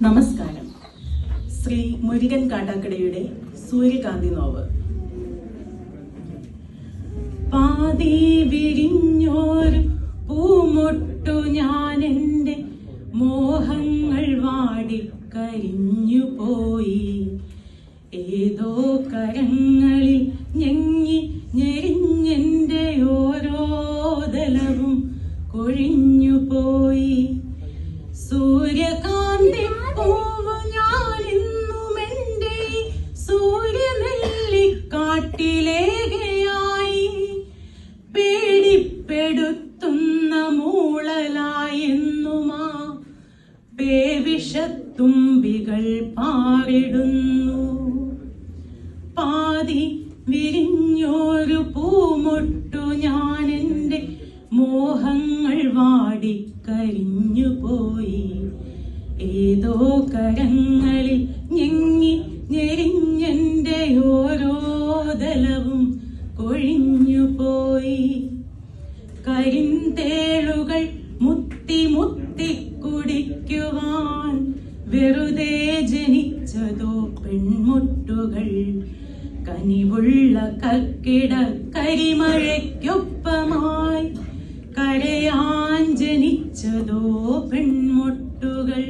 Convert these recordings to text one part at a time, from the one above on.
നമസ്കാരം. ശ്രീ മുരുകൻ കാട്ടാക്കടയുടെ സൂര്യകാന്തി നോവ്. പാതി വിരിഞ്ഞോരു പൂമൊട്ടു ഞാൻ എൻ്റെ മോഹങ്ങൾ വാടിക്കരിഞ്ഞു പോയി. ഏതോ കരങ്ങളിൽ ഞെങ്ങി ഞെരിഞ്ഞെൻ്റെ ഓരോ ദലവും കൊഴിഞ്ഞു പോയി. സൂര്യകാന്തി പൂവ് ഞാനിന്നും എൻ്റെ സൂര്യനെല്ലിക്കാട്ടിലേകയായി പേടിപ്പെടുത്തുന്ന മൂളലായെന്നുമാ പേവിഷത്തുമ്പികൾ പാറിടുന്നു. പാതി വിരിഞ്ഞോരു പൂമൊട്ടു ഞാൻ എൻ്റെ മോഹങ്ങൾ വാടിക്കരിഞ്ഞു പോയി. ഏതോ കരങ്ങളിൽ ഞെങ്ങി ഞെരിഞ്ഞെൻ്റെ ഓരോ ദലവും കൊഴിഞ്ഞു പോയി. കരിന്തേളുകൾ മുത്തി മുത്തി കുടിക്കുവാൻ വെറുതെ ജനിച്ചതോ പെൺമുട്ടുകൾ. കനിവുള്ള കർക്കിട കരിമഴയ്ക്കൊപ്പമായി കരയാൻ ജനിച്ചതോ പെൺമുട്ടുകൾ.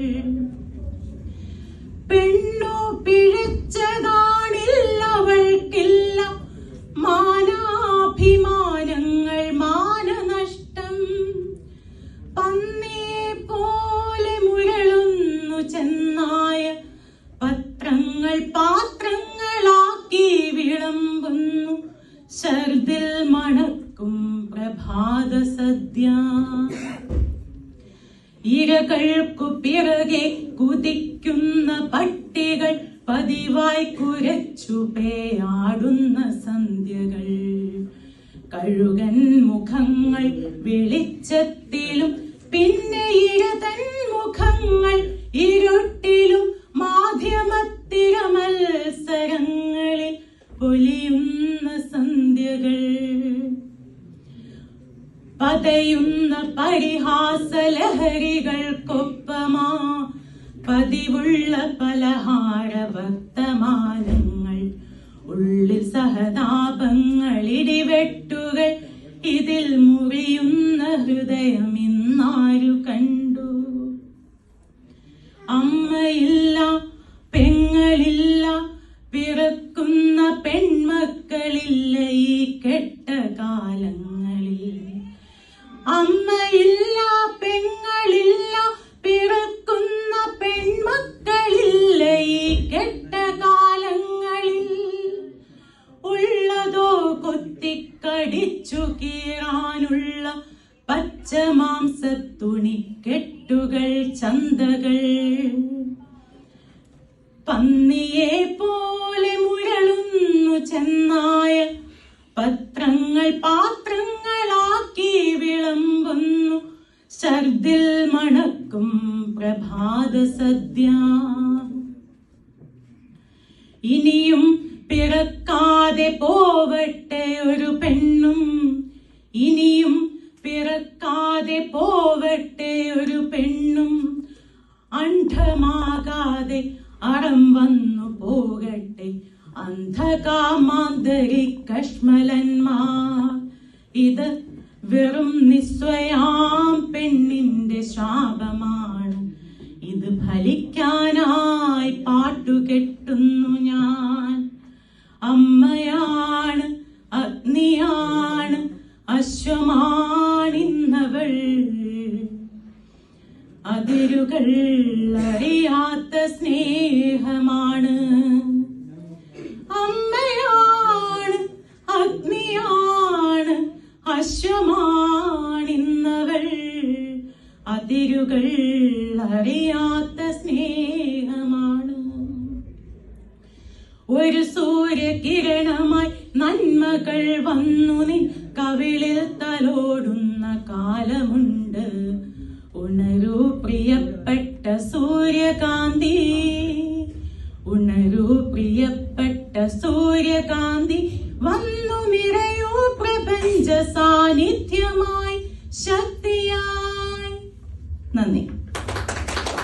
പെണ്ണു പിഴച്ചതാണില്ലവൾക്കില്ല മാനാഭിമാനങ്ങൾ മാനനഷ്ടം. പന്നിയെ പോലെ മുരളുന്നു ചെന്നായ പത്രങ്ങൾ പാത്രങ്ങളാക്കി വിളമ്പുന്നു. ശർദിൽ മണക്കും പ്രഭാത സദ്യ. ഇരകൾക്കു പിറകെ കുതിക്കുന്ന പട്ടികൾ പതിവായി കുരച്ചു പേയാടുന്ന സന്ധ്യകൾ. കഴുകൻ മുഖങ്ങൾ വെളിച്ചത്തിലും പിന്നെ ഇരതൻ മുഖങ്ങൾ ഇരുട്ടിലും മാധ്യമത്തിര മത്സരങ്ങളിൽ പൊലിയുന്ന സന്ധ്യകൾ. പതയുന്ന പരിഹാസലഹരികൾക്കൊപ്പമാ പതിവുള്ള പലഹാര വർത്തമാനങ്ങൾ. ഉള്ളിൽ സഹതാപങ്ങൾ ഇടിവെട്ടുകൾ. ഇതിൽ മുറിയുന്ന ഹൃദയം ഇന്നാരു കണ്ടു. അമ്മയില്ല പെങ്ങളില്ല പിറക്കുന്ന പെൺമക്കളില്ല ഈ കെട്ട കാലങ്ങളിൽ. അമ്മയില്ല പെങ്ങളില്ല പിറക്കുന്ന പെൺമക്കളില്ല ഈ കെട്ട കാലങ്ങളിൽ. ഉള്ളതോ കൊത്തിക്കടിച്ചു കീറാനുള്ള പച്ചമാംസത്തുണിക്കെട്ടുകൾ ചന്തകൾ. പന്നിയെ പോലെ മുരളുന്നു ചെന്നായ പത്രങ്ങൾ പാത്രങ്ങളാക്കി വിളമ്പുന്നു. ശർദിൽ മണക്കും പ്രഭാത സദ്യ. ഇനിയും പിറക്കാതെ പോവട്ടെ ഒരു പെണ്ണും. ഇനിയും പിറക്കാതെ പോവട്ടെ ഒരു പെണ്ണും. അണ്ഡമാകാതെ അറം വന്നു പോകട്ടെ അന്ധകാമാന്തരി കശ്മലന്മാർ. ഇത് വെറും നിസ്വയാം പെണ്ണിന്റെ ശാപമാണ്. ഇത് ഫലിക്കാനായി പാട്ടുകെട്ടുന്നു ഞാൻ. അമ്മയാണ് അഗ്നിയാണ് അശ്വമാണിന്നവൾ. അതിരുകൾ അറിയാത്ത സ്നേഹമാണ്. അമ്മയാണ് അഗ്നിയാണ് അശ്വമാണിന്നവൾ. അതിരുകൾ അറിയാത്ത സ്നേഹമാണ്. ഒരു സൂര്യകിരണമായി നന്മകൾ വന്നു നിൻ കവിളിൽ തലോടുന്ന കാലമുണ്ട്. ഉണരൂ പ്രിയപ്പെട്ട സൂര്യകാന്തി. ഉണരൂ പ്രിയപ്പെട്ട സൂര്യകാന്തി.